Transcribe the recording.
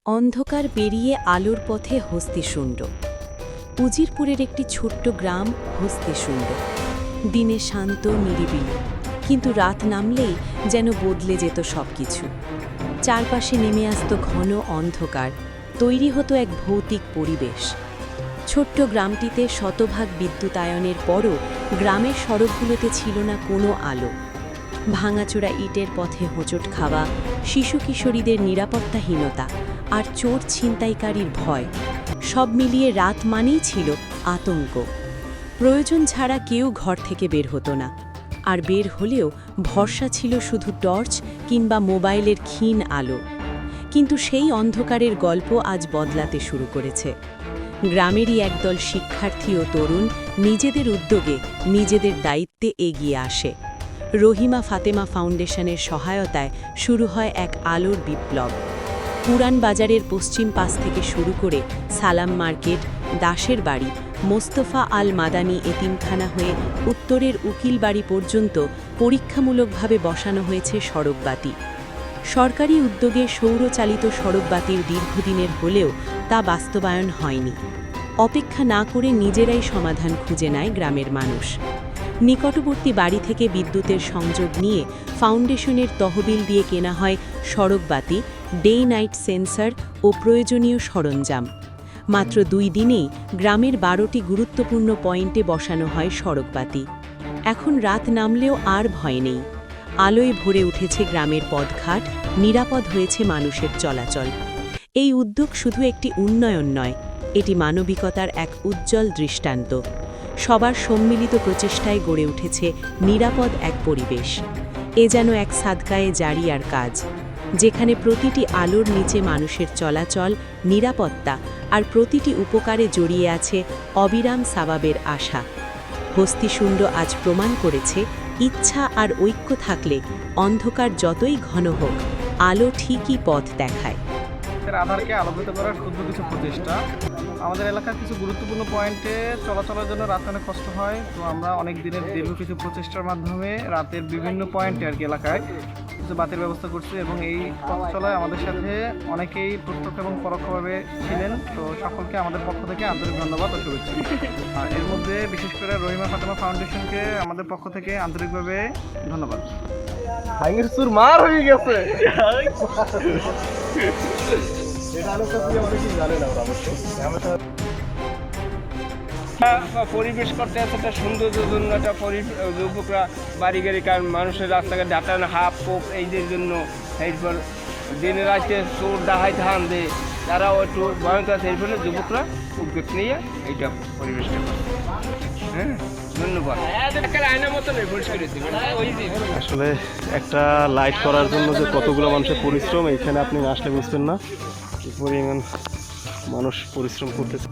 অন্ধকার পেরিয়ে আলোর পথে হস্তিশুণ্ড। উজিরপুরের একটি ছোট্ট গ্রাম হস্তিশুণ্ড। দিনে শান্ত নিরিবিলি, কিন্তু রাত নামলেই যেন বদলে যেত সবকিছু। চারপাশে নেমে আসত ঘন অন্ধকার, তৈরি হতো এক ভৌতিক পরিবেশ। ছোট্ট গ্রামটিতে শতভাগ বিদ্যুতায়নের পরও গ্রামের সড়কগুলোতে ছিল না কোনো আলো। ভাঙাচোরা ইটের পথে হোঁচট খাওয়া, শিশু কিশোরীদের নিরাপত্তাহীনতা আর চোর ছিনতাইকারীর ভয়, সব মিলিয়ে রাত মানেই ছিল আতঙ্ক। প্রয়োজন ছাড়া কেউ ঘর থেকে বের হতো না, আর বের হলেও ভরসা ছিল শুধু টর্চ কিংবা মোবাইলের ক্ষীণ আলো। কিন্তু সেই অন্ধকারের গল্প আজ বদলাতে শুরু করেছে। গ্রামেরই একদল শিক্ষার্থী ও তরুণ নিজেদের উদ্যোগে, নিজেদের দায়িত্বে এগিয়ে আসে। রহিমা ফাতেমা ফাউন্ডেশনের সহায়তায় শুরু হয় এক আলোর বিপ্লব। পুরান বাজারের পশ্চিম পাশ থেকে শুরু করে সালাম মার্কেট, দাসের বাড়ি, মোস্তফা আল মাদানী এতিমখানা হয়ে উত্তরের উকিল বাড়ি পর্যন্ত পরীক্ষামূলকভাবে বসানো হয়েছে সড়কবাতি। সরকারি উদ্যোগে সৌরচালিত সড়কবাতির দীর্ঘদিনের হলেও তা বাস্তবায়ন হয়নি। অপেক্ষা না করে নিজেরাই সমাধান খুঁজে নেয় গ্রামের মানুষ। নিকটবর্তী বাড়ি থেকে বিদ্যুতের সংযোগ নিয়ে ফাউন্ডেশনের তহবিল দিয়ে কেনা হয় সড়কবাতি, ডে নাইট সেন্সর ও প্রয়োজনীয় সরঞ্জাম। মাত্র 2 দিনেই গ্রামের 12টি গুরুত্বপূর্ণ পয়েন্টে বসানো হয় সড়কবাতি। এখন রাত নামলেও আর ভয় নেই। আলোয় ভরে উঠেছে গ্রামের পথঘাট, নিরাপদ হয়েছে মানুষের চলাচল। এই উদ্যোগ শুধু একটি উন্নয়ন নয়, এটি মানবিকতার এক উজ্জ্বল দৃষ্টান্ত। সবার সম্মিলিত প্রচেষ্টায় গড়ে উঠেছে নিরাপদ এক পরিবেশ। এ যেন এক সাদকায়ে জারিয়ার কাজ, যেখানে প্রতিটি আলোর নিচে মানুষের চলাচল, নিরাপত্তা আর প্রতিটি উপকারে জড়িয়ে আছে অবিরাম সাবাবের আশা। হস্তিশুণ্ড আজ প্রমাণ করেছে, ইচ্ছা আর ঐক্য থাকলে অন্ধকার যতই ঘন হোক, আলো ঠিকই পথ দেখায়। আধারকে আলোকিত করার ক্ষুদ্র কিছু প্রচেষ্টা। আমাদের এলাকার কিছু গুরুত্বপূর্ণ পয়েন্টে চলাচলের জন্য রাতে অনেক কষ্ট হয়, তো আমরা অনেক দিনের দীর্ঘ কিছু প্রচেষ্টার মাধ্যমে রাতের বিভিন্ন পয়েন্টে আর কি এলাকায় কিছু বাতির ব্যবস্থা করছি, এবং এই পথ চলায় আমাদের সাথে অনেকেই প্রত্যক্ষ এবং পরোক্ষভাবে ছিলেন। তো সকলকে আমাদের পক্ষ থেকে আন্তরিক ধন্যবাদ ও শুভেচ্ছা। আর এর মধ্যে বিশেষ করে রহিমা ফাতেমা ফাউন্ডেশনকে আমাদের পক্ষ থেকে আন্তরিকভাবে ধন্যবাদ। মার হয়ে গেছে। পরিবেশ করতে আছে একটা সৌন্দর্যের জন্য, একটা যুবকরা বাড়ি গাড়ি, কারণ মানুষের রাস্তাঘাট ডাটানো হাফ পোপ এইদের জন্য, এরপর দিনে রাতে চোর ডাহাই ধান দেয়, তারাও একটু ভয়ঙ্কর আছে। এরপরে যুবকরা উদ্যোগ নিয়ে এইটা পরিবেশটা করে। হ্যাঁ, ধন্যবাদ। আসলে একটা লাইট করার জন্য যে কতগুলো মানুষের পরিশ্রম, এইখানে আপনি আসলে বুঝবেন না কি পরিমাণ মানুষ পরিশ্রম করতেছে।